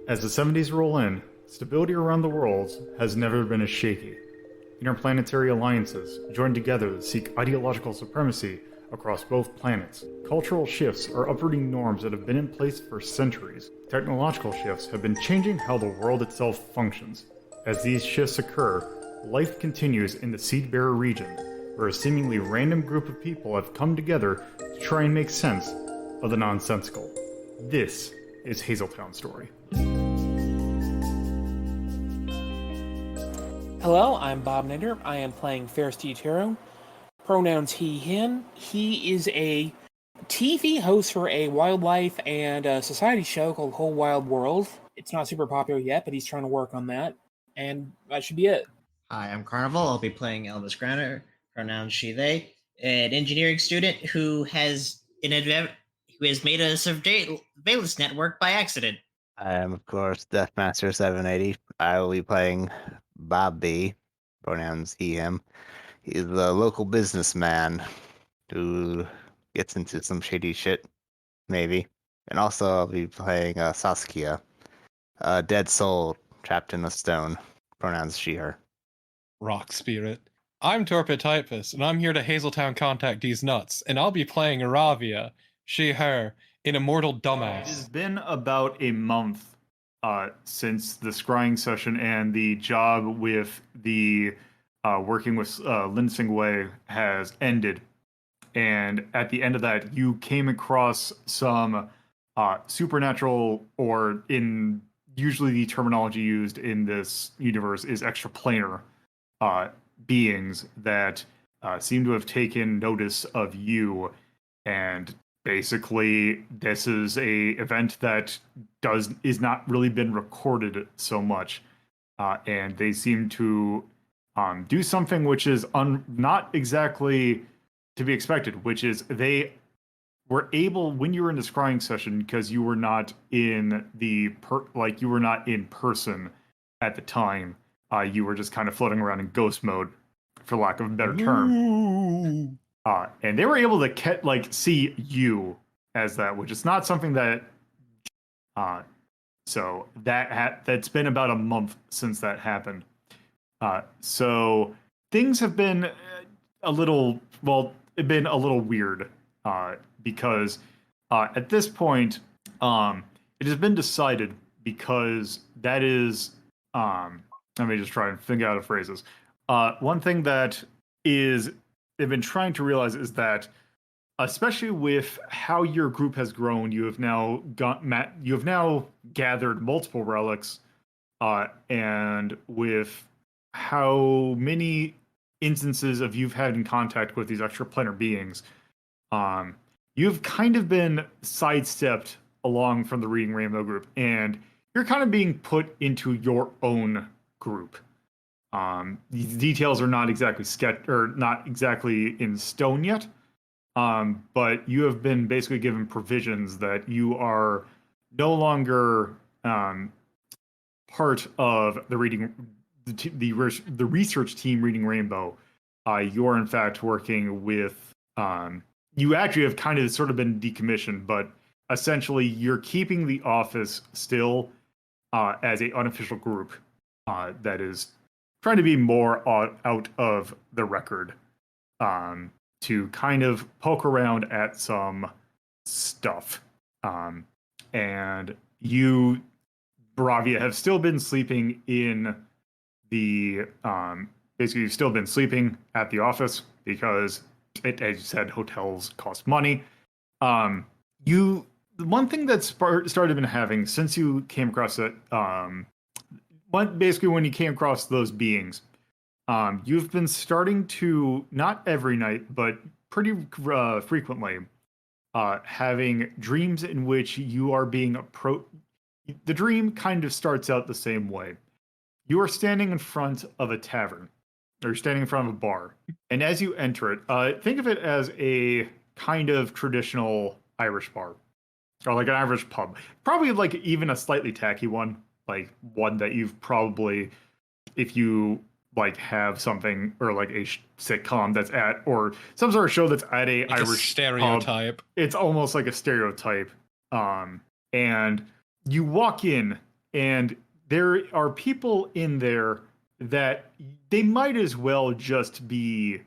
As the 70s roll in, stability around the world has never been as shaky. Interplanetary alliances join together to seek ideological supremacy across both planets. Cultural shifts are uprooting norms that have been in place for centuries. Technological shifts have been changing how the world itself functions. As these shifts occur, life continues in the Seedbearer region, where a seemingly random group of people have come together to try and make sense of the nonsensical. This is Hazeltown Story. Hello, I'm Bobinator. I am playing Ferris pronouns he, him. He is a TV host for a wildlife and society show called Whole Wild World. It's not super popular yet, but he's trying to work on that. And that should be it. Hi, I'm Carnival. I'll be playing Elvis Granner, pronouns she, they, an engineering student who has made a surveillance network by accident. I am, of course, Deathmaster 780. I will be playing Bob B, pronouns he, him. He's a local businessman who gets into some shady shit, maybe. And also, I'll be playing Saskia, a dead soul trapped in a stone, pronouns she, her. Rock Spirit. I'm TorpidTypist, and I'm here to Hazeltown contact these nuts, and I'll be playing Aravia, she, her, an immortal dumbass. It has been about a month since the scrying session and the job with the working with Lin Sing Wei has ended. And at the end of that, you came across some supernatural, or in usually the terminology used in this universe is extraplanar beings that seem to have taken notice of you. And basically, this is a event that is not really been recorded so much, and they seem to do something which is not exactly to be expected, which is they were able, when you were in the scrying session, because you were not in you were not in person at the time, you were just kind of floating around in ghost mode, for lack of a better term. And they were able to see you as that, which is not something that. So that's been about a month since that happened. So things have been a little weird because at this point it has been decided, because that is let me just try and think out of phrases. One thing that they've been trying to realize is that, especially with how your group has grown, you have now gathered multiple relics, and with how many instances of you've had in contact with these extraplanar beings, you've kind of been sidestepped along from the Reading Rainbow group, and you're kind of being put into your own group. These details are not exactly in stone yet, but you have been basically given provisions that you are no longer part of the research team Reading Rainbow. You are in fact working with. You actually have kind of sort of been decommissioned, but essentially you're keeping the office still as an unofficial group that is trying to be more out of the record, to kind of poke around at some stuff. And you, Baravia, have still been sleeping in the basically you've still been sleeping at the office because, as you said, hotels cost money. The one thing that started been having since you came across it, basically when you came across those beings, you've been starting to, not every night, but pretty frequently, having dreams in which you are being approached. The dream kind of starts out the same way. You are standing in front of a tavern, or standing in front of a bar, and as you enter it, think of it as a kind of traditional Irish bar, or like an Irish pub. Probably like even a slightly tacky one, like one that you've probably, if you like have something, or like a sitcom that's at, or some sort of show that's at a Like Irish a stereotype. pub, it's almost like a stereotype. And you walk in, and there are people in there that they might as well just be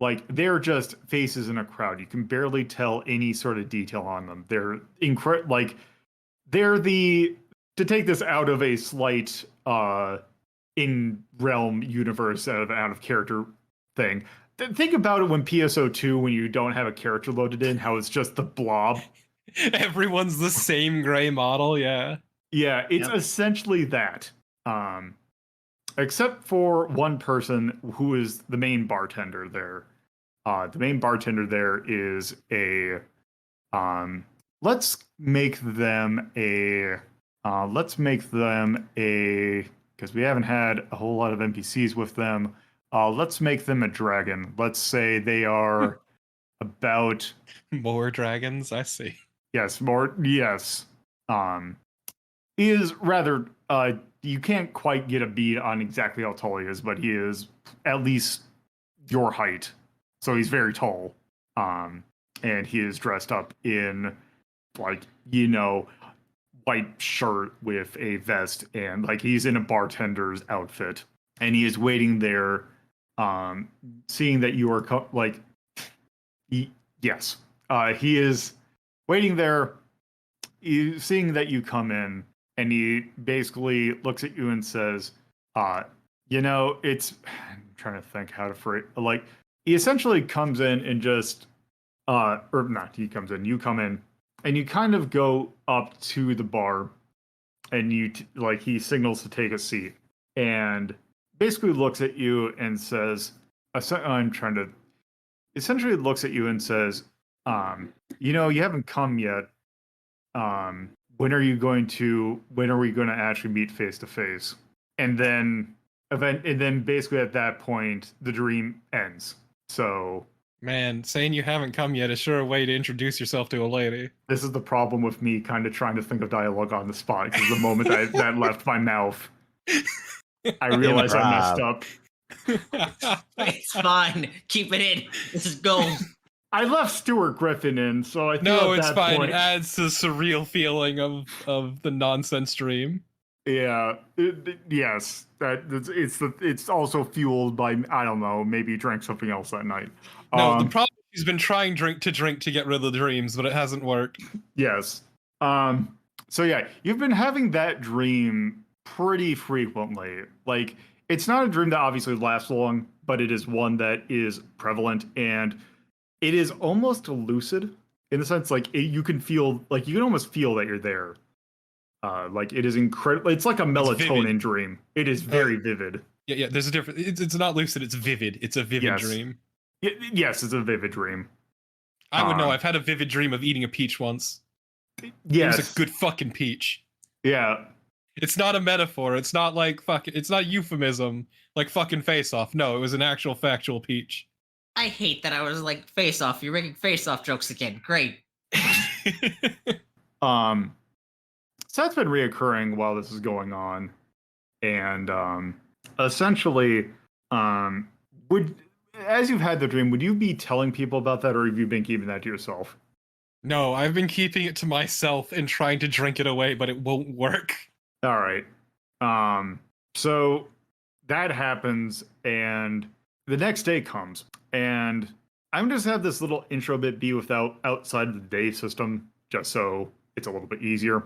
like they're just faces in a crowd. You can barely tell any sort of detail on them. They're like they're the to take this out of a slight in realm universe out of character thing. Think about it when PSO2 when you don't have a character loaded in, how it's just the blob. Everyone's the same gray model, yeah. Yeah, it's essentially that. Except for one person who is the main bartender there. The main bartender there is a let's make them a because we haven't had a whole lot of NPCs with them. Let's make them a dragon. Let's say they are about more dragons, I see. Yes, more yes. He is rather you can't quite get a beat on exactly how tall he is, but he is at least your height. So he's very tall. And he is dressed up in like, white shirt with a vest, and like he's in a bartender's outfit, and he is waiting there, seeing that you are yes, he is waiting there, seeing that you come in, and he basically looks at you and says, it's I'm trying to think how to phrase, like he essentially comes in and just or not, he comes in, you come in, and you kind of go up to the bar, and you he signals to take a seat, and basically looks at you and says, essentially looks at you and says, you haven't come yet. When are we going to actually meet face to face? And then basically at that point, the dream ends. So, man, saying you haven't come yet is sure a way to introduce yourself to a lady. This is the problem with me kind of trying to think of dialogue on the spot, because the moment that left my mouth, I realized I messed up. It's fine. Keep it in. This is gold. I left Stuart Griffin in, so I feel no, at it's that fine. point, It adds to the surreal feeling of the nonsense dream. Yeah, yes. It's also fueled by, I don't know, maybe you drank something else that night. No, the problem is he's been trying to drink to get rid of the dreams, but it hasn't worked. Yes. So yeah, you've been having that dream pretty frequently. Like, it's not a dream that obviously lasts long, but it is one that is prevalent, and it is almost lucid in the sense you can almost feel that you're there. It is incredible. It's like a melatonin dream. It is very vivid. Yeah. There's a difference. It's not lucid. It's vivid. It's a vivid dream. Yes, it's a vivid dream. I would know. I've had a vivid dream of eating a peach once. Yes, it was a good fucking peach. Yeah. It's not a metaphor. It's not like fucking. It's not euphemism like fucking Face Off. No, it was an actual factual peach. I hate that I was like Face Off. You're making Face Off jokes again. Great. So that's been reoccurring while this is going on, and essentially, as you've had the dream, would you be telling people about that, or have you been keeping that to yourself? No, I've been keeping it to myself and trying to drink it away, but it won't work. All right. So that happens, and the next day comes, and I'm just have this little intro bit be outside of the day system, just so it's a little bit easier.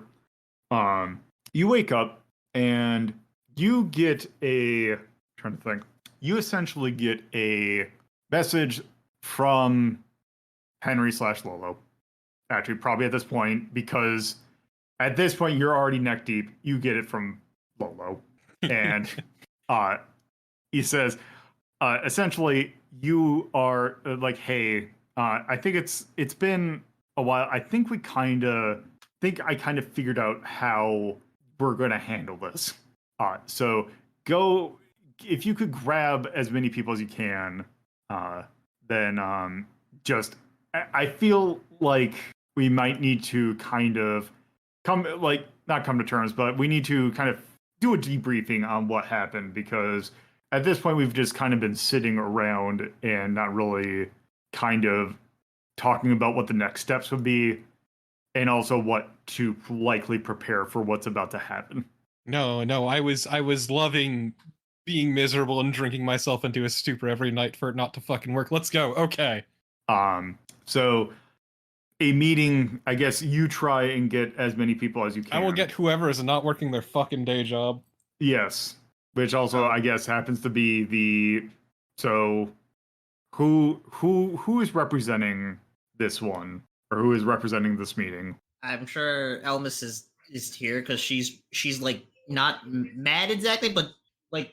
You wake up and you get I'm trying to think. You essentially get a message from Henry/Lolo. Actually, probably at this point, because at this point you're already neck deep. You get it from Lolo, and he says, essentially, you are hey, I think it's been a while. I think I kind of figured out how we're going to handle this. So go, if you could grab as many people as you can, then I feel like we might need to kind of not come to terms, but we need to kind of do a debriefing on what happened, because at this point we've just kind of been sitting around and not really kind of talking about what the next steps would be, and also what to likely prepare for what's about to happen. No, I was loving being miserable and drinking myself into a stupor every night for it not to fucking work. Let's go. Okay. So a meeting, I guess you try and get as many people as you can. I will get whoever is not working their fucking day job. Yes. Which also I guess happens to be the so who is representing this one? Or who is representing this meeting? I'm sure Elmas is here because she's like not mad exactly, but like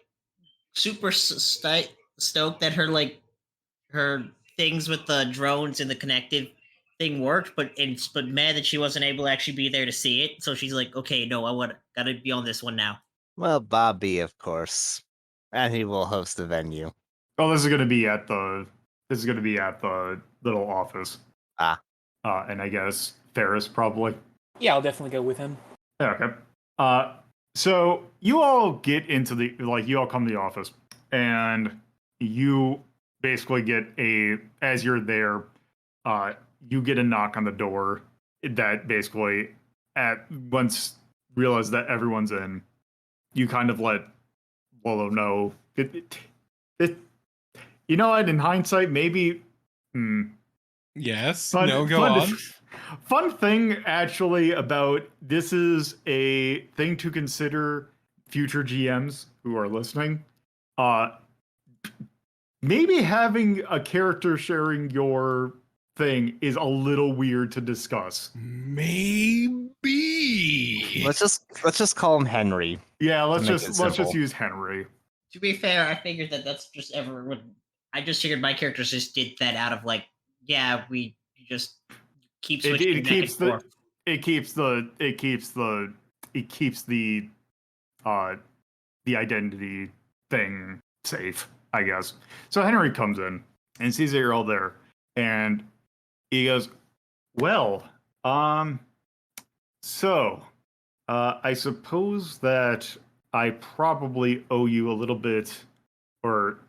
super stoked that her things with the drones and the connected thing worked, but mad that she wasn't able to actually be there to see it. So she's like, okay, no, gotta be on this one now. Well, Bobby, of course. And he will host the venue. Oh, this is gonna be at the little office. Ah. And I guess Ferris probably. Yeah, I'll definitely go with him. Okay. So you all get into you all come to the office, and you basically get as you're there, you get a knock on the door that basically once realize that everyone's in, you kind of let Lolo know. You know what? In hindsight, maybe. Yes. Go on. Fun thing, actually, about this is a thing to consider, future GMs who are listening. Maybe having a character sharing your thing is a little weird to discuss. Maybe. Let's just call him Henry. Yeah, let's just use Henry. To be fair, I figured that's just I just figured my characters just did that out of we just keep switching It keeps the identity thing safe, I guess. So Henry comes in and sees that you're all there, and he goes, "Well, so I suppose that I probably owe you a little bit, or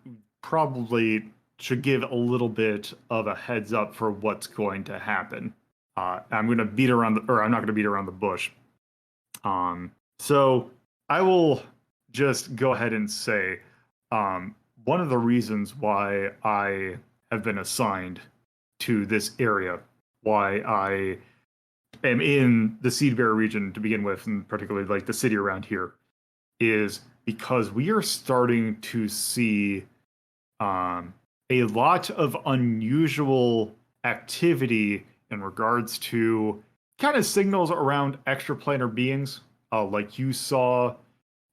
probably should give a little bit of a heads up for what's going to happen. I'm going to I'm not going to beat around the bush. So I will just go ahead and say, one of the reasons why I have been assigned to this area, why I am in the Seedbear region to begin with, and particularly the city around here, is because we are starting to see a lot of unusual activity in regards to kind of signals around extraplanar beings, like you saw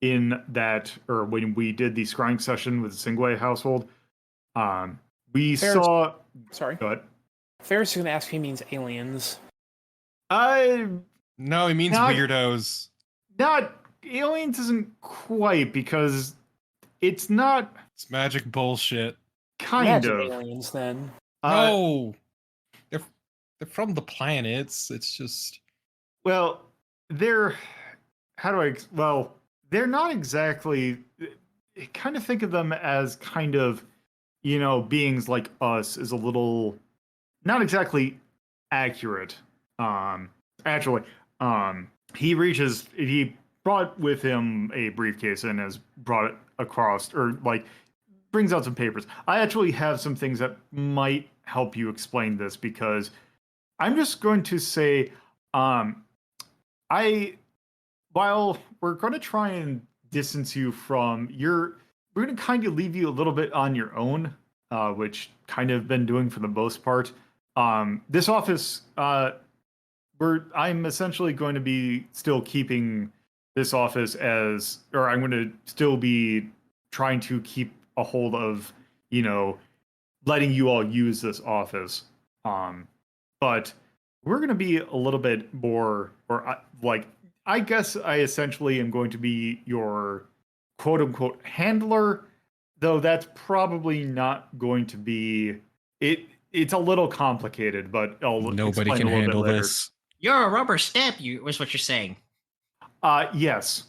in that, or when we did the scrying session with the Singway household. We saw. Sorry. Go ahead. Ferris is going to ask if he means aliens. No, he means weirdos. Not aliens isn't quite, because it's not. It's magic bullshit. Kind of aliens, then. No, they're from the planets. It's just. Well, they're. They're not exactly. Kind of think of them as kind of, beings like us is a little, not exactly accurate. Actually, he brought with him a briefcase and has brought it across, or brings out some papers. I actually have some things that might help you explain this, because I'm just going to say, while we're going to try and distance you from we're going to kind of leave you a little bit on your own, which kind of been doing for the most part. This office, I'm essentially going to be still keeping this office I'm going to still be trying to keep a hold of, letting you all use this office. But we're going to be a little bit more, I guess I essentially am going to be your quote unquote handler, though that's probably not going to be it. It's a little complicated, but Nobody can handle this. You're a rubber stamp, was what you're saying. Yes.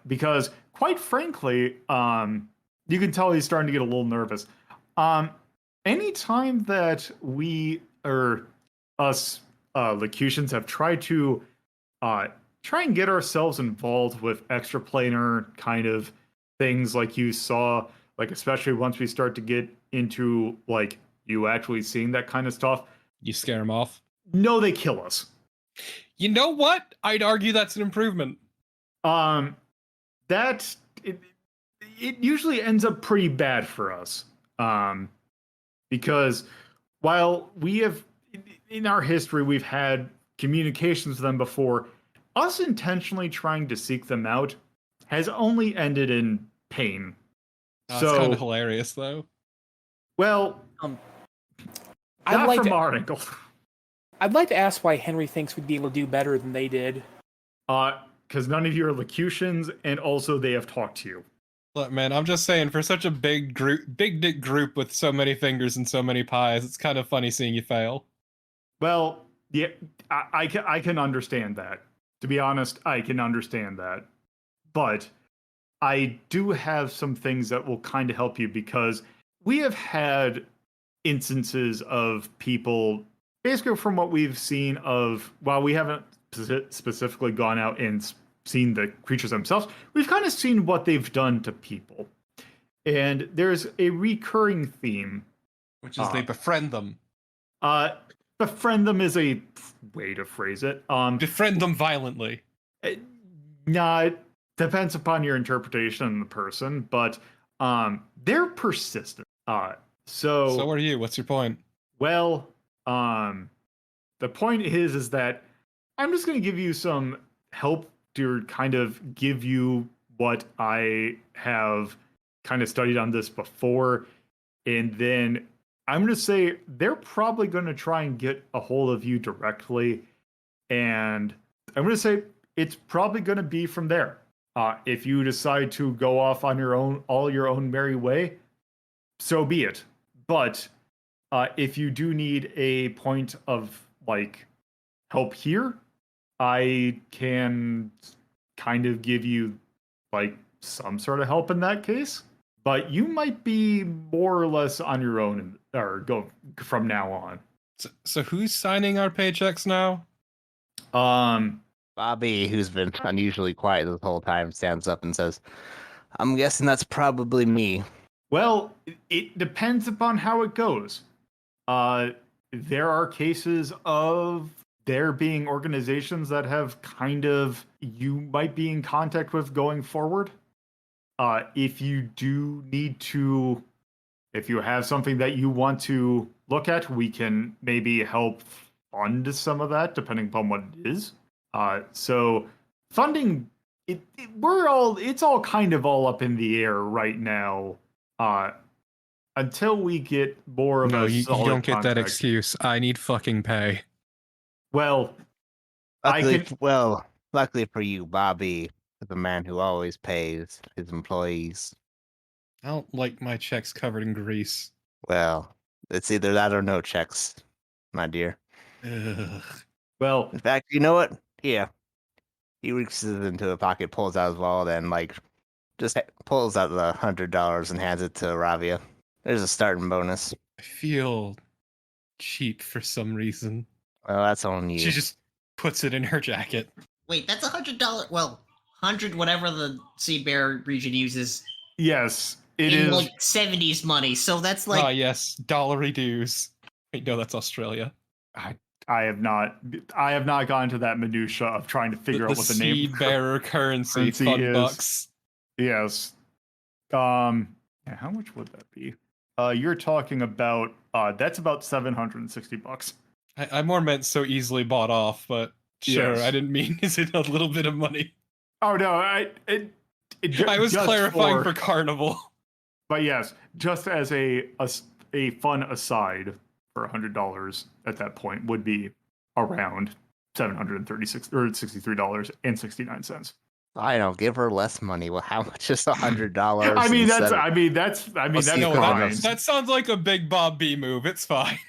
Because quite frankly, you can tell he's starting to get a little nervous. Anytime that us Locutians have tried to try and get ourselves involved with extraplanar kind of things like you saw, like especially once we start to get into like you actually seeing that kind of stuff. You scare them off. No, they kill us. You know what? I'd argue that's an improvement. That it usually ends up pretty bad for us. Because while we have in our history we've had communications with them before, us intentionally trying to seek them out has only ended in pain. It's So kind of hilarious, though. well, I'd not like from to, our angle. I'd like to ask why Henry thinks we'd be able to do better than they did. Because none of you are locutions, and also they have talked to you. Look, man, I'm just saying, for such a big dick group with so many fingers and so many pies, it's kind of funny seeing you fail. Well, yeah, I can understand that. To be honest, I can understand that. But I do have some things that will kind of help you, because we have had instances of people, basically from what we've seen of, while we haven't specifically gone out and seen the creatures themselves, we've kind of seen what they've done to people. And there's a recurring theme. Which is they befriend them. Befriend them is a way to phrase it. Befriend them violently. It depends upon your interpretation of the person, but they're persistent. So are you. What's your point? Well, the point is that I'm just going to give you some help to kind of give you what I have kind of studied on this before, and then I'm going to say they're probably going to try and get a hold of you directly, and I'm going to say it's probably going to be from there. If you decide to go off on your own, all your own merry way, so be it. But if you do need a point of like help here, I can kind of give you like some sort of help in that case. But you might be more or less on your own, or go from now on. So who's signing our paychecks now? Bobby, who's been unusually quiet this whole time, stands up and says, "I'm guessing that's probably me." Well, it depends upon how it goes. There are cases of there being organizations that have kind of you might be in contact with going forward. If you do need to, if you have something that you want to look at, we can maybe help fund some of that, depending upon what it is. So funding, it's all kind of all up in the air right now. Until we get more of a you solid don't get that contract. excuse. I need fucking pay. Well, Luckily for you, Bobby is a man who always pays his employees. I don't like my checks covered in grease. Well, it's either that or no checks, my dear. Ugh. Well, in fact, you know what? Here. He reaches into a pocket, pulls out his wallet, and just pulls out the $100 and hands it to Ravia. There's a starting bonus. I feel cheap for some reason. Well, that's on you. She just puts it in her jacket. Wait, that's $100. Well, 100 whatever the Sea Bear region uses. Yes, it in is. Like 70s money, so that's like. Oh yes, dollary dues. Wait, no, that's Australia. I have not gone to that minutia of trying to figure out what the name seed bearer currency is. $1. Yes. Yeah, how much would that be? You're talking about that's about $760. I more meant so easily bought off, but sure, Yes. I didn't mean is it a little bit of money. Oh no, I was clarifying for Carnival. But yes, just as a fun aside, for $100 at that point would be around $736 or $63.69. I don't give her less money. Well, how much is $100? that's fine. That sounds like a big Bob B move. It's fine.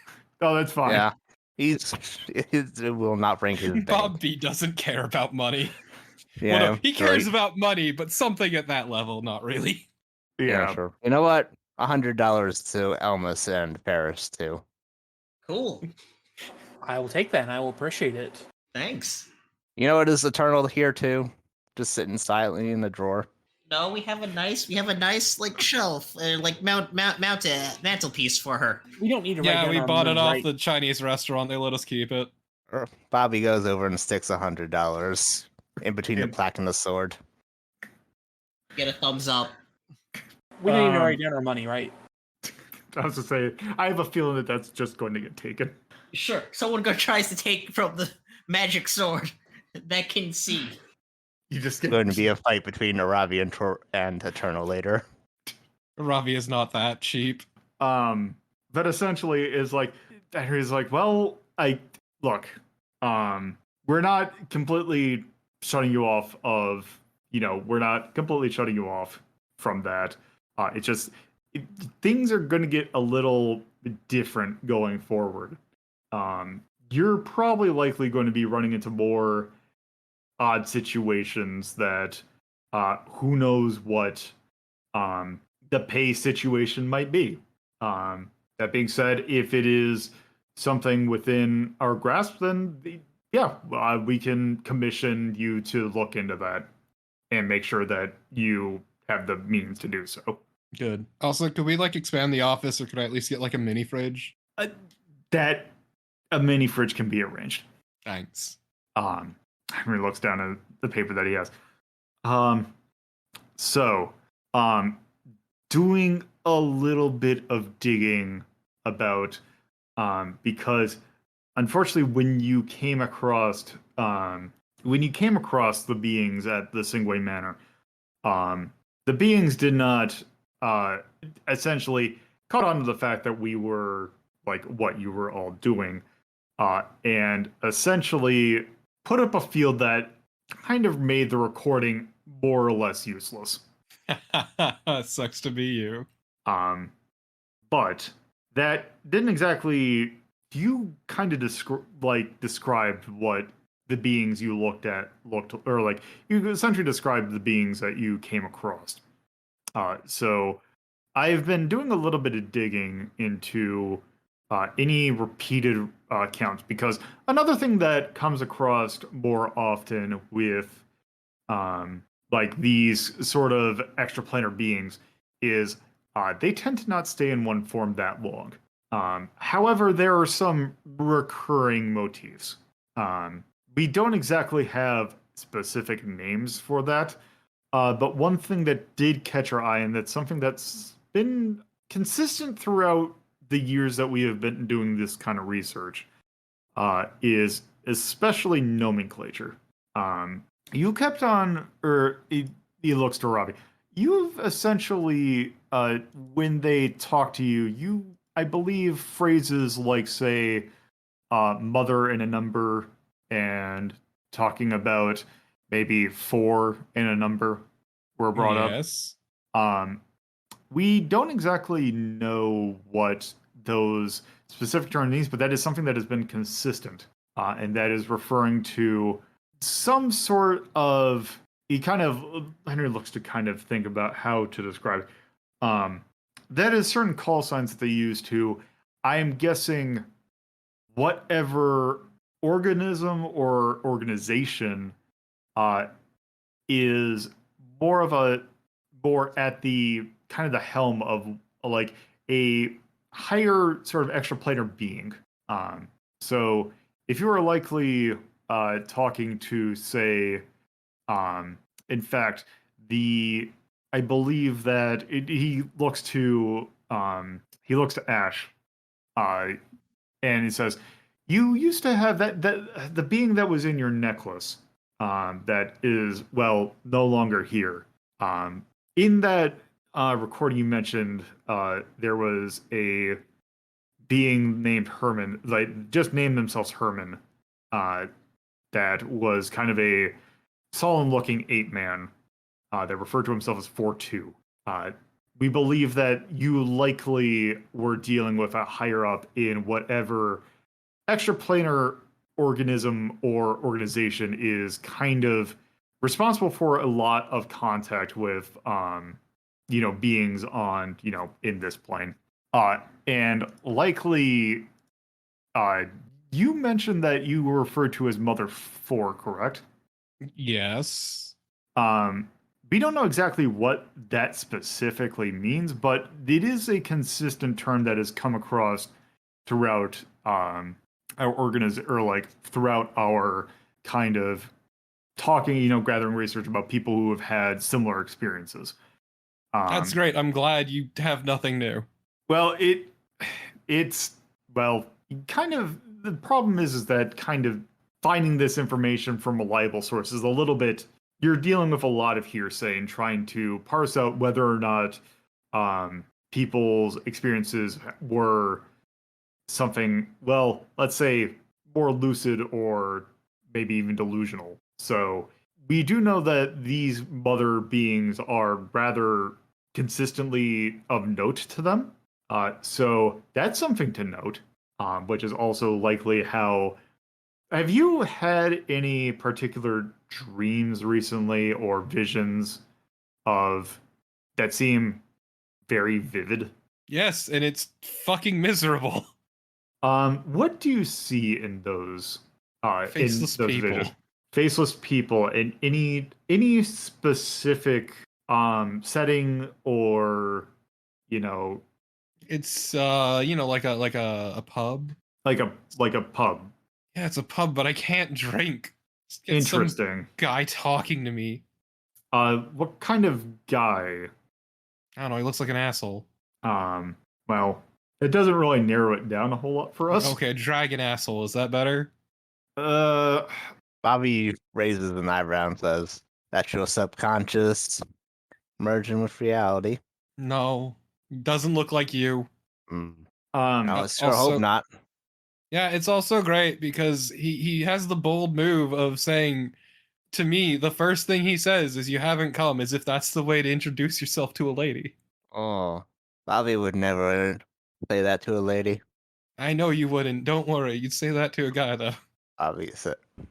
Oh, that's fine. Yeah, it will not bring his bank. Bob B doesn't care about money. Yeah, well, no, he cares about money, but something at that level, not really. Yeah, sure. You know what? $100 to Elmas and Paris too. Cool. I will take that and I will appreciate it. Thanks. You know what is eternal here too? Just sitting silently in the drawer. No, we have a nice like shelf, like mantelpiece for her. We don't need to write Yeah, down we our bought it moves, off right? the Chinese restaurant. They let us keep it. Bobby goes over and sticks $100 in between the And- plaque and the sword. Get a thumbs up. We don't need to Um, write down our money, right? I was to say, I have a feeling that that's just going to get taken. Sure, someone tries to take from the magic sword that can see. You just get Going to be a fight between Aravi and Eternal later. Ravi is not that cheap. But essentially is like, Henry's like, well, we're not completely shutting you off we're not completely shutting you off from that. It's just things are going to get a little different going forward. You're probably likely going to be running into more odd situations that who knows what the pay situation might be. That being said, if it is something within our grasp, then we can commission you to look into that and make sure that you have the means to do so. Good. Also, could we like expand the office, or could I at least get like a mini fridge? That a mini fridge can be arranged. Thanks. Henry looks down at the paper that he has. Doing a little bit of digging about, because unfortunately, when you came across the beings at the Singway Manor, the beings did not essentially caught on to the fact that we were like what you were all doing, and essentially put up a field that kind of made the recording more or less useless. Sucks to be you. But that didn't exactly. You kind of described what the beings you looked, or like you essentially described the beings that you came across. So I've been doing a little bit of digging into any repeated counts, because another thing that comes across more often with like these sort of extraplanar beings is they tend to not stay in one form that long. However, there are some recurring motifs. We don't exactly have specific names for that, but one thing that did catch our eye, and that's something that's been consistent throughout the years that we have been doing this kind of research, is especially nomenclature. You kept on, or he looks to Robbie. You've essentially, when they talk to you, I believe, phrases like, say, mother and a number, and talking about maybe 4 and a number were brought up. Yes. We don't exactly know what those specific terms mean, but that is something that has been consistent, and that is referring to some sort of. Henry looks to kind of think about how to describe it. That is certain call signs that they use to, I am guessing, whatever organism or organization is more at the kind of the helm of like a higher sort of extraplanar being. So if you are likely talking to, say, in fact, I believe that he looks to Ash, and he says, "You used to have that the being that was in your necklace, that is, well, no longer here. In that recording you mentioned, there was a being named Herman, like just named themselves Herman, that was kind of a solemn-looking ape man that referred to himself as 4-2. We believe that you likely were dealing with a higher up in whatever extraplanar organism or organization is kind of responsible for a lot of contact with beings on in this plane, and likely you mentioned that you were referred to as Mother 4, correct? Yes. We don't know exactly what that specifically means, but it is a consistent term that has come across throughout our or like throughout our kind of talking, gathering research about people who have had similar experiences. That's great. I'm glad you have nothing new. Well, it's well, kind of the problem is that kind of finding this information from reliable sources a little bit. You're dealing with a lot of hearsay and trying to parse out whether or not people's experiences were something, well, let's say more lucid or maybe even delusional. So we do know that these mother beings are rather consistently of note to them. So that's something to note, which is also likely how. Have you had any particular dreams recently or visions of that seem very vivid? Yes, and it's fucking miserable. What do you see in those Faceless people. visions? Faceless people in any specific setting or It's like a pub. like a pub. Yeah, it's a pub, but I can't drink. Just get some Interesting. guy talking to me. What kind of guy? I don't know, he looks like an asshole. Well, it doesn't really narrow it down a whole lot for us. Okay, dragon asshole, is that better? Bobby raises an eyebrow and says, "That's your subconscious merging with reality." No. Doesn't look like you. No, um, I sure also- hope not. Yeah, it's also great because he has the bold move of saying to me, the first thing he says is you haven't come, as if that's the way to introduce yourself to a lady. Oh, Bobby would never say that to a lady. I know you wouldn't. Don't worry. You'd say that to a guy, though. Bobby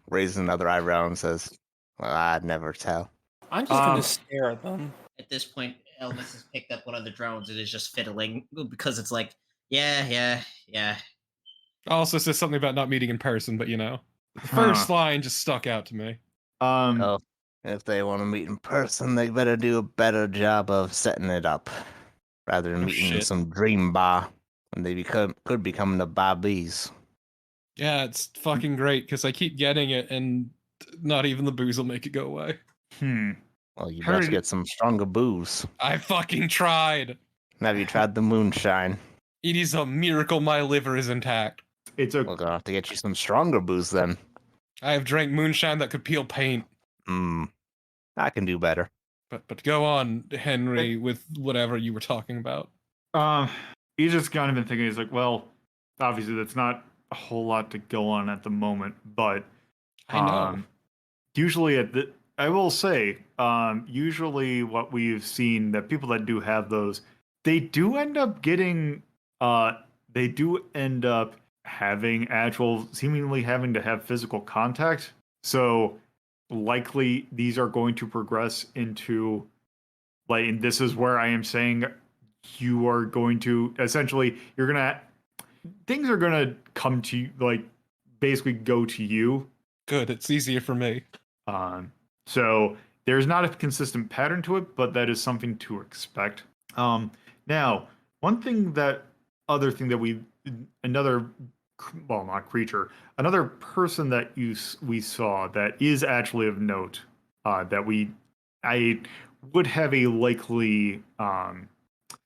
raises another eyebrow and says, "Well, I'd never tell." I'm just gonna stare at them. At this point, Elvis has picked up one of the drones and is just fiddling because it's like, yeah. Also says something about not meeting in person, but the first line just stuck out to me. Oh, if they want to meet in person, they better do a better job of setting it up, rather than Oh, meeting in shit. some dream bar when they could become the Bobbies. Yeah, it's fucking great because I keep getting it, and not even the booze will make it go away. Well, you Heard- best get some stronger booze. I fucking tried. Have you tried the moonshine? It is a miracle my liver is intact. It's a We're gonna have to get you some stronger booze then. I have drank moonshine that could peel paint. I can do better. But go on, Henry, with whatever you were talking about. he's just kind of been thinking. He's like, well, obviously that's not a whole lot to go on at the moment, but I know. usually I will say, usually what we've seen that people that do have those, they do end up getting, they do end up seemingly having to have physical contact. So likely these are going to progress into, like, and this is where I am saying you are going to, essentially, things are going to come to you, like, basically go to you. Good, it's easier for me. So there's not a consistent pattern to it, but that is something to expect. Now, other thing that another, well, not creature, another person that we saw that is actually of note, that I would have a likely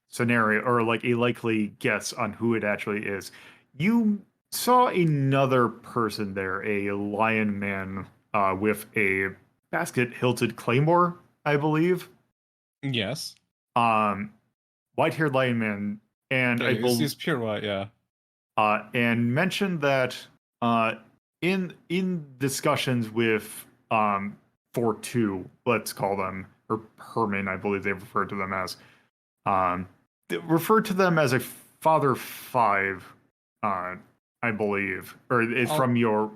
scenario or like a likely guess on who it actually is. You saw another person there, a lion man with a basket-hilted claymore, I believe. Yes. White-haired lion man, and I believe he's pure white, yeah. and mentioned that in discussions with 4-2, let's call them, or Herman, I believe they referred to them as, they referred to them as a father 5, I believe, or it's from your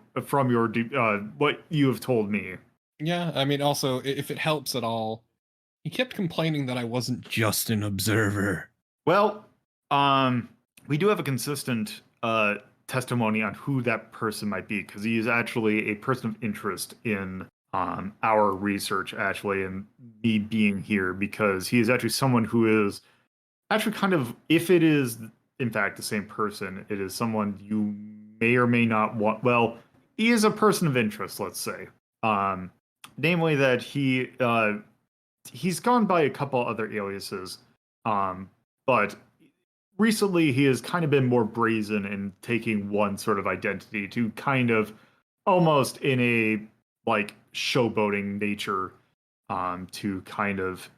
what you have told me. Yeah, I mean, also, if it helps at all, he kept complaining that I wasn't just an observer. Well, we do have a consistent testimony on who that person might be, because he is actually a person of interest in our research, actually, and me being here, because he is actually someone who is actually kind of, if it is in fact the same person, it is someone you may or may not want. Well, he is a person of interest, let's say. Namely that he's gone by a couple other aliases, but recently he has kind of been more brazen in taking one sort of identity to kind of almost in a like showboating nature, to kind of,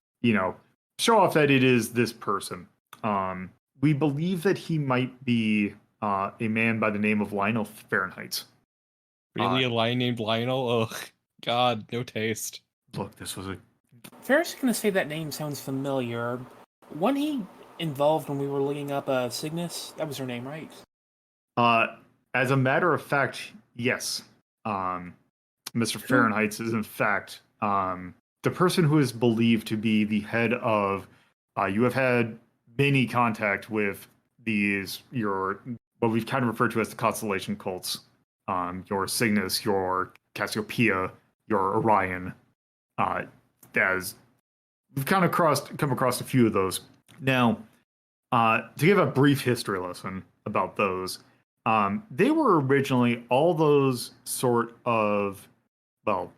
show off that it is this person. We believe that he might be a man by the name of Lionel Fahrenheit. Really, a lion named Lionel? Oh, God, no taste. Look, this was a Ferris is going to say that name sounds familiar. Wasn't he involved when we were looking up Cygnus? That was her name, right? as a matter of fact, yes. Mr. Fahrenheit is in fact the person who is believed to be the head of. You have had many contact with what we've kind of referred to as the constellation cults. Your Cygnus, your Cassiopeia, your Orion. As we've kind of come across a few of those. Now, to give a brief history lesson about those, they were originally all those sort of, well,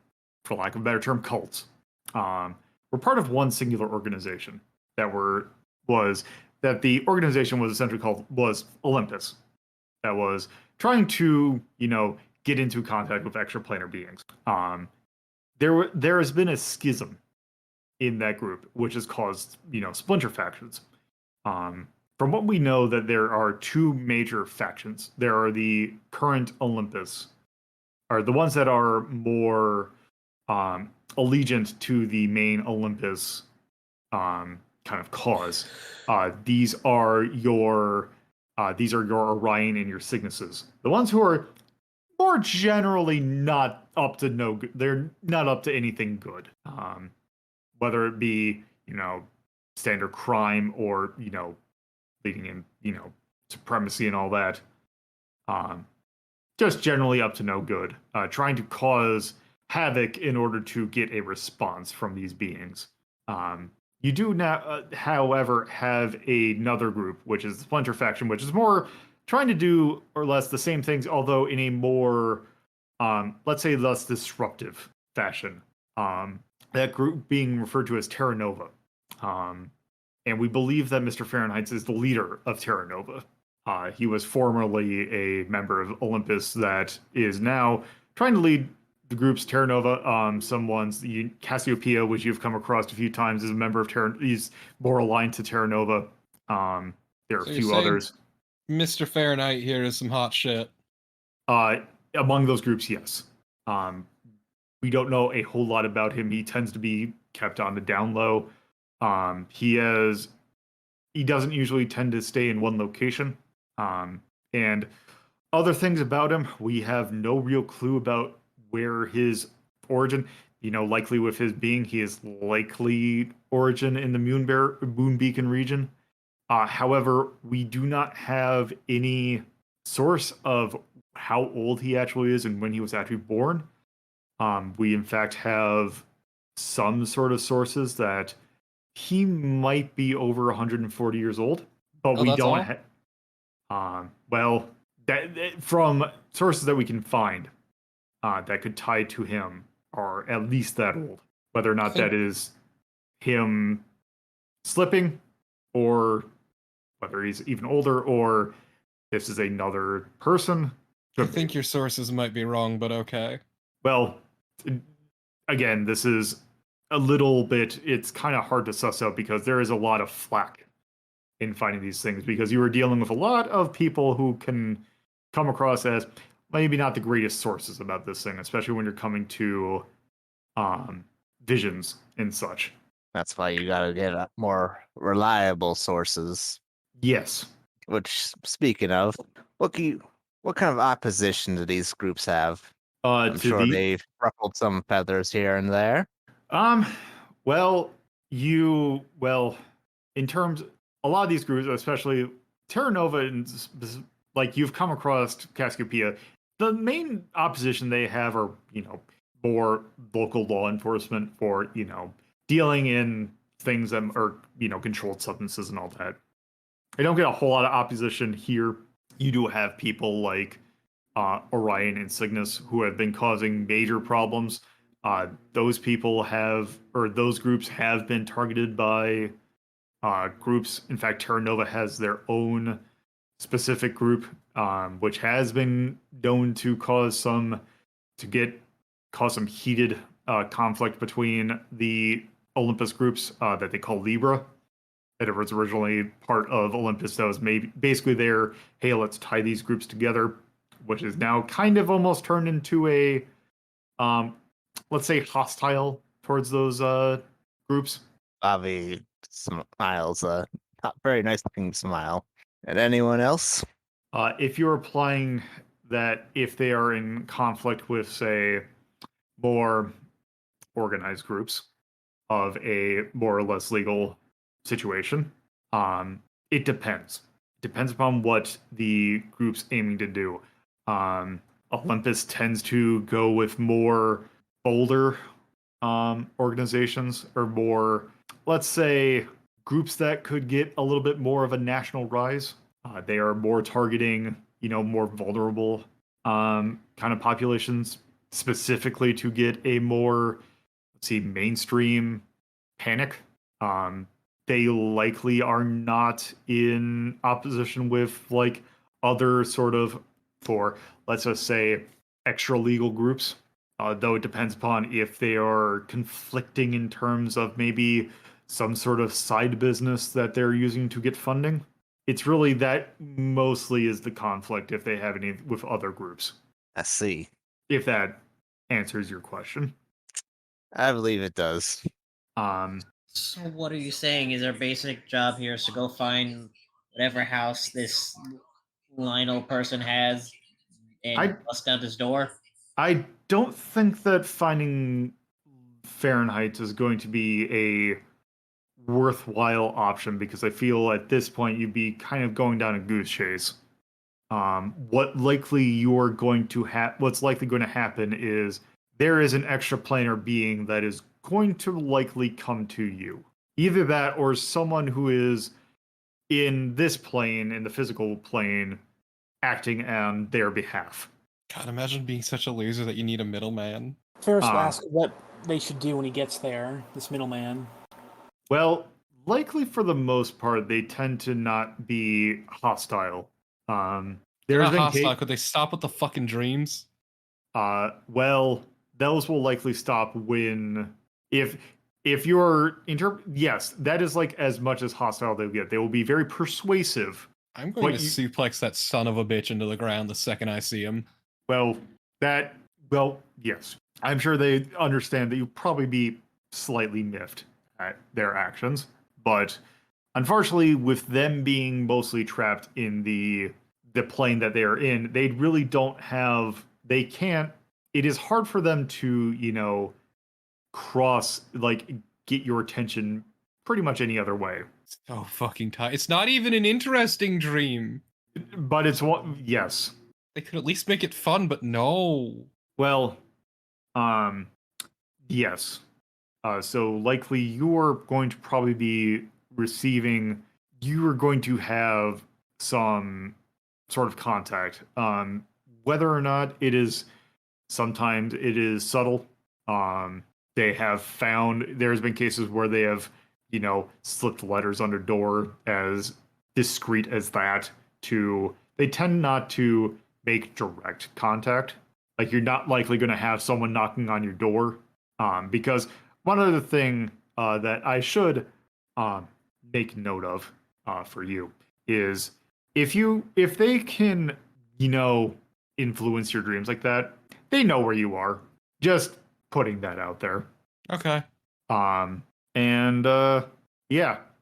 for lack of a better term, cults. Were part of one singular organization that the organization was essentially was Olympus. That was trying to, get into contact with extraplanar beings. There has been a schism in that group, which has caused, splinter factions. From what we know, that there are two major factions. There are the current Olympus, or the ones that are more allegiant to the main Olympus kind of cause. These are your Orion and your Cygnuses. The ones who are more generally not up to no good. They're not up to anything good. Whether it be, standard crime or, leading in, supremacy and all that. Just generally up to no good. Trying to cause havoc in order to get a response from these beings. You do now, however, have another group, which is the Splinter faction, which is more trying to do or less the same things, although in a more, let's say, less disruptive fashion. That group being referred to as Terra Nova. And we believe that Mr. Fahrenheit is the leader of Terra Nova. He was formerly a member of Olympus that is now trying to lead the groups Terra Nova. Some ones, the Cassiopeia, which you've come across a few times, is a member of Terra. He's more aligned to Terra Nova. There are a few others. Mr. Fahrenheit here is some hot shit. Among those groups, yes. We don't know a whole lot about him. He tends to be kept on the down low. He doesn't usually tend to stay in one location. And other things about him, we have no real clue about where his origin, likely with his being, he is likely origin in the Moonbeacon region. However, we do not have any source of how old he actually is and when he was actually born. We, in fact, have some sort of sources that he might be over 140 years old, but we don't have. Well, that from sources that we can find that could tie to him are at least that old. Whether or not that is him slipping, or whether he's even older, or this is another person. I think your sources might be wrong, but okay. Well, again, this is a little bit, it's kind of hard to suss out because there is a lot of flack in finding these things, because you are dealing with a lot of people who can come across as maybe not the greatest sources about this thing, especially when you're coming to visions and such. That's why you gotta get more reliable sources. Yes. Which, speaking of, what kind of opposition do these groups have? I'm sure they've ruffled some feathers here and there. Well, in terms, a lot of these groups, especially Terra Nova, and like you've come across Cassiopeia. The main opposition they have are, more local law enforcement for, dealing in things that are, controlled substances and all that. I don't get a whole lot of opposition here. You do have people like Orion and Cygnus who have been causing major problems. Those groups have been targeted by groups. In fact, Terra Nova has their own specific group, which has been known to cause some heated conflict between the Olympus groups that they call Libra. That was originally part of Olympus. That was basically their, hey, let's tie these groups together, which is now kind of almost turned into a, let's say, hostile towards those groups. Bobby smiles a not very nice looking smile. And anyone else? If you're applying that, if they are in conflict with, say, more organized groups of a more or less legal situation, it depends. Depends upon what the group's aiming to do. Olympus tends to go with more bolder organizations, or more, let's say, groups that could get a little bit more of a national rise. They are more targeting, more vulnerable kind of populations, specifically to get a more, mainstream panic. They likely are not in opposition with like other sort of, for let's just say, extra legal groups. Though it depends upon if they are conflicting in terms of maybe some sort of side business that they're using to get funding. It's really that mostly is the conflict if they have any with other groups. I see. If that answers your question. I believe it does. So what are you saying? Is our basic job here is to go find whatever house this Lionel person has and bust down his door? I don't think that finding Fahrenheit is going to be a worthwhile option, because I feel at this point you'd be kind of going down a goose chase. What's likely going to happen is there is an extraplanar being that is going to likely come to you. Either that, or someone who is in this plane, in the physical plane, acting on their behalf. God, imagine being such a loser that you need a middleman. Ferris asks what they should do when he gets there, this middleman. Well, likely for the most part, they tend to not be hostile. They're not hostile. Could they stop with the fucking dreams? Well, those will likely stop when if you're yes, that is like as much as hostile they'll get. They will be very persuasive. I'm going to suplex that son of a bitch into the ground the second I see him. Well, yes. I'm sure they understand that you'll probably be slightly miffed at their actions, but unfortunately, with them being mostly trapped in the plane that they are in, they really don't have. They can't. It is hard for them to, cross, like, get your attention pretty much any other way. So fucking tight. It's not even an interesting dream. But it's what? Yes. They could at least make it fun, but no. Well, yes. So likely you're going to probably be receiving. You are going to have some sort of contact. Whether or not it is, sometimes it is subtle. They have found there's been cases where they have, slipped letters under door as discreet as that. They tend not to make direct contact. Like, you're not likely going to have someone knocking on your door. Because one other thing that I should make note of for you is if they can, influence your dreams like that, they know where you are. Just putting that out there. Okay.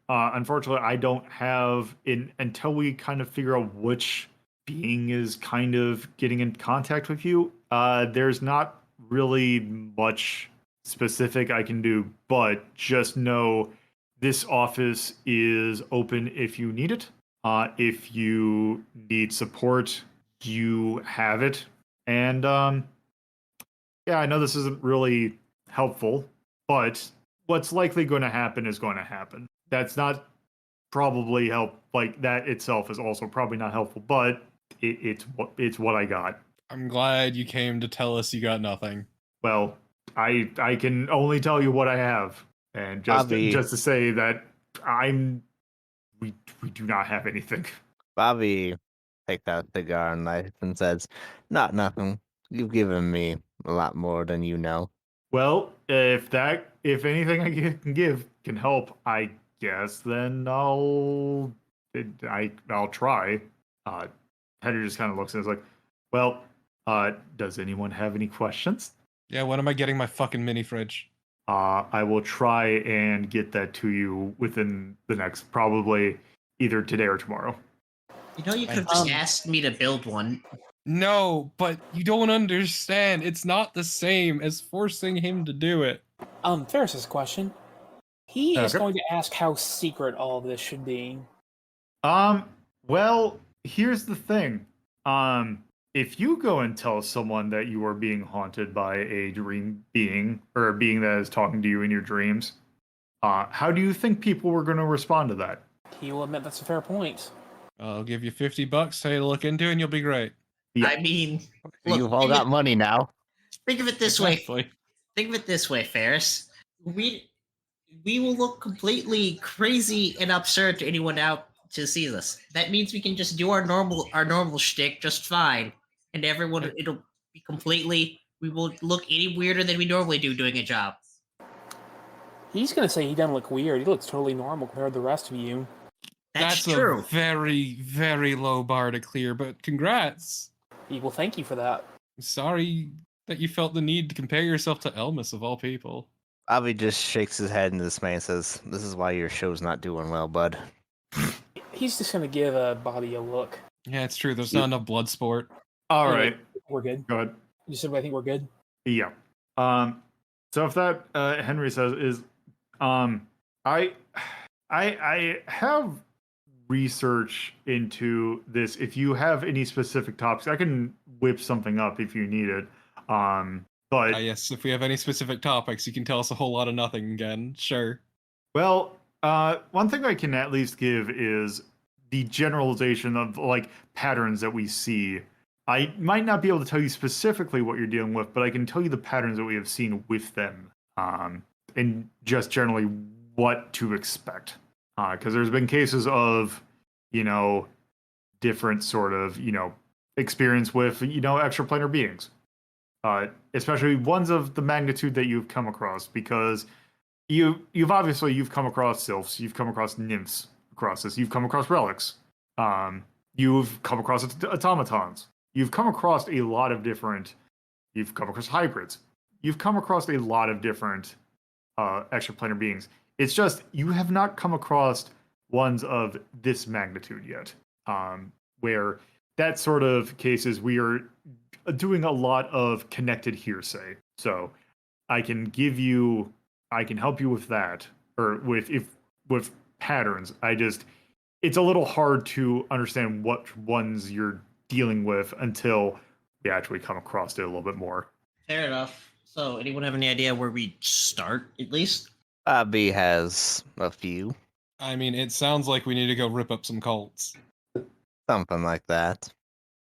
Unfortunately, I don't have until we kind of figure out which being is kind of getting in contact with you. There's not really much specific I can do, but just know this office is open if you need it. If you need support, you have it. And yeah, I know this isn't really helpful, but what's likely going to happen is going to happen. That's not probably help. Like that itself is also probably not helpful, but it's what I got. I'm glad you came to tell us you got nothing. Well, I can only tell you what I have, and Bobby. just to say that we do not have anything. Bobby takes out a cigar and lights and says, "Not nothing. You've given me a lot more than you know." Well, if anything can give can help, I guess then I'll try. Henry just kind of looks and is like, well, does anyone have any questions? Yeah, when am I getting my fucking mini fridge? I will try and get that to you within the next, probably either today or tomorrow. You know, you could have just asked me to build one. No, but you don't understand. It's not the same as forcing him to do it. Ferris's question. He is Okay. going to ask how secret all of this should be. Well, here's the thing. If you go and tell someone that you are being haunted by a dream being, or a being that is talking to you in your dreams, how do you think people were going to respond to that? He will admit that's a fair point. I'll give you $50, tell you to look into it, and you'll be great. Yeah. I mean, look, You've all got money now. think of it this way. Exactly. Think of it this way, Ferris. We will look completely crazy and absurd to anyone out to see us. That means we can just do our normal shtick just fine, and everyone it'll be completely. We will look any weirder than we normally do doing a job. He's going to say he doesn't look weird. He looks totally normal compared to the rest of you. That's a true. very, very low bar to clear, but congrats. He will thank you for that. Sorry that you felt the need to compare yourself to Elmas of all people. Bobby just shakes his head in dismay and says, "This is why your show's not doing well, bud." He's just going to give Bobby a look. Yeah, it's true. There's not enough blood sport. All Anyway, right. We're good. Go ahead. You said I think we're good? Yeah. So if that Henry says is I have research into this. If you have any specific topics, I can whip something up if you need it. But Yes, if we have any specific topics, you can tell us a whole lot of nothing again. Sure. well, one thing I can at least give is the generalization of like patterns that we see. I might not be able to tell you specifically what you're dealing with, but I can tell you the patterns that we have seen with them, and just generally what to expect. Because there's been cases of, different sort of, experience with, extraplanar beings, especially ones of the magnitude that you've come across. Because you've come across sylphs, you've come across nymphs across this, you've come across relics, you've come across automatons. You've come across a lot of different. You've come across hybrids. You've come across a lot of different extraplanar beings. It's just you have not come across ones of this magnitude yet. Where that sort of cases we are doing a lot of connected hearsay. So I can help you with that, or with patterns. It's a little hard to understand what ones you're dealing with until we actually come across it a little bit more. Fair enough. So, anyone have any idea where we start, at least? Bobby has a few. I mean, it sounds like we need to go rip up some cults. Something like that.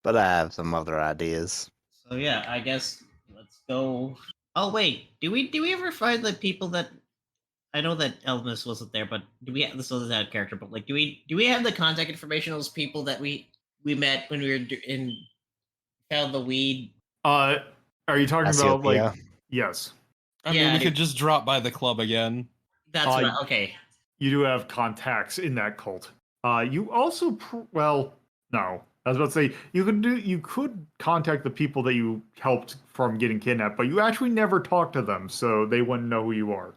But I have some other ideas. So yeah, I guess let's go. Oh wait, do we ever find the people that? I know that Elvis wasn't there, but do we? This wasn't out of character, but like, do we have the contact information of those people that we met when we were in found the weed? Are you talking about like? Ethiopia. Yes. I mean, Yeah, we could just drop by the club again. That's right. Okay. You do have contacts in that cult. You also well, no. I was about to say you could contact the people that you helped from getting kidnapped, but you actually never talked to them, so they wouldn't know who you are.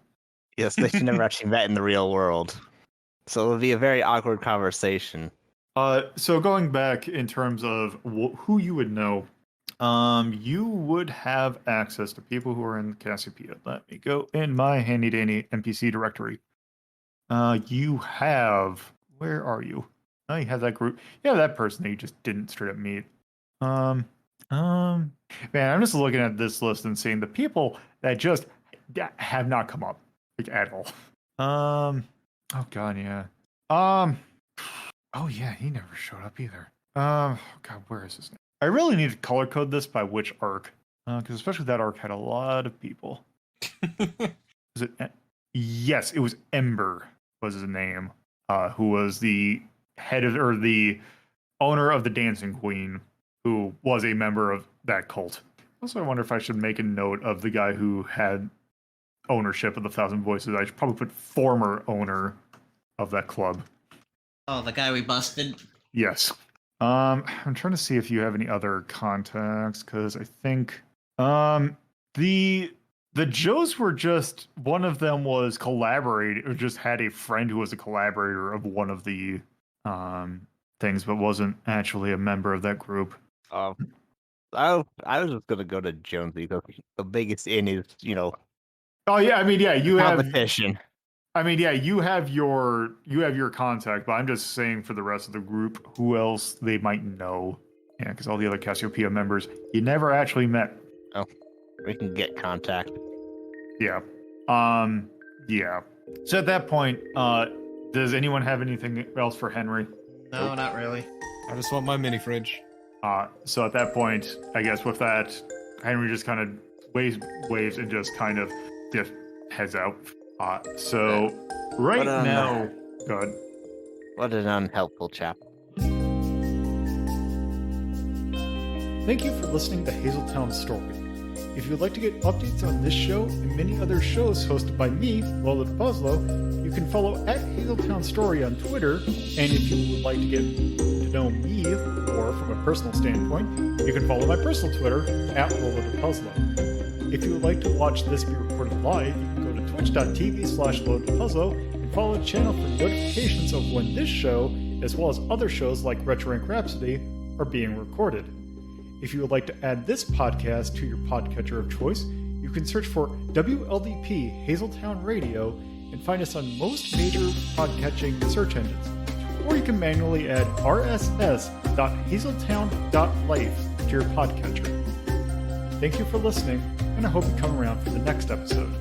Yes, they never actually met in the real world. So it'll be a very awkward conversation. So going back in terms of who you would know, you would have access to people who are in Cassiopeia. Let me go in my handy dandy NPC directory. You have, where are you? Oh, you have that group. Yeah, that person that you just didn't straight up meet. Man, I'm just looking at this list and seeing the people that just have not come up like at all. Oh god, yeah. Oh yeah, he never showed up either. Oh god, where is his name? I really need to color code this by which arc, because especially that arc had a lot of people. Was it? Yes, it was Ember. Was his name? Who was the head of or the owner of the Dancing Queen, who was a member of that cult. Also, I wonder if I should make a note of the guy who had ownership of the Thousand Voices. I should probably put former owner of that club. Oh, the guy we busted. Yes. I'm trying to see if you have any other contacts, because I think the Joes were just one of them was collaborating or just had a friend who was a collaborator of one of the things, but wasn't actually a member of that group. I was just gonna go to Jonesy because the biggest in is Oh yeah, I mean yeah, you have competition. I mean yeah, you have your contact, but I'm just saying for the rest of the group, who else they might know. Yeah, because all the other Cassiopeia members you never actually met. Oh, we can get contact. Yeah. Yeah. So at that point, does anyone have anything else for Henry? No, not really. I just want my mini fridge. So at that point, I guess with that, Henry just kind of waves and just kind of heads out. So right now, good. What an unhelpful chap. Thank you for listening to Hazeltown Story. If you would like to get updates on this show and many other shows hosted by me, LoloDePuzlo, you can follow at Hazeltown Story on Twitter, and if you would like to get to know me, or from a personal standpoint, you can follow my personal Twitter, at LoloDePuzlo. If you would like to watch this be recorded live, you can go to twitch.tv/LoloDePuzlo and follow the channel for notifications of when this show, as well as other shows like Retro Rank Rhapsody, are being recorded. If you would like to add this podcast to your podcatcher of choice, you can search for WLDP Hazeltown Radio and find us on most major podcatching search engines. Or you can manually add rss.hazeltown.life to your podcatcher. Thank you for listening, and I hope you come around for the next episode.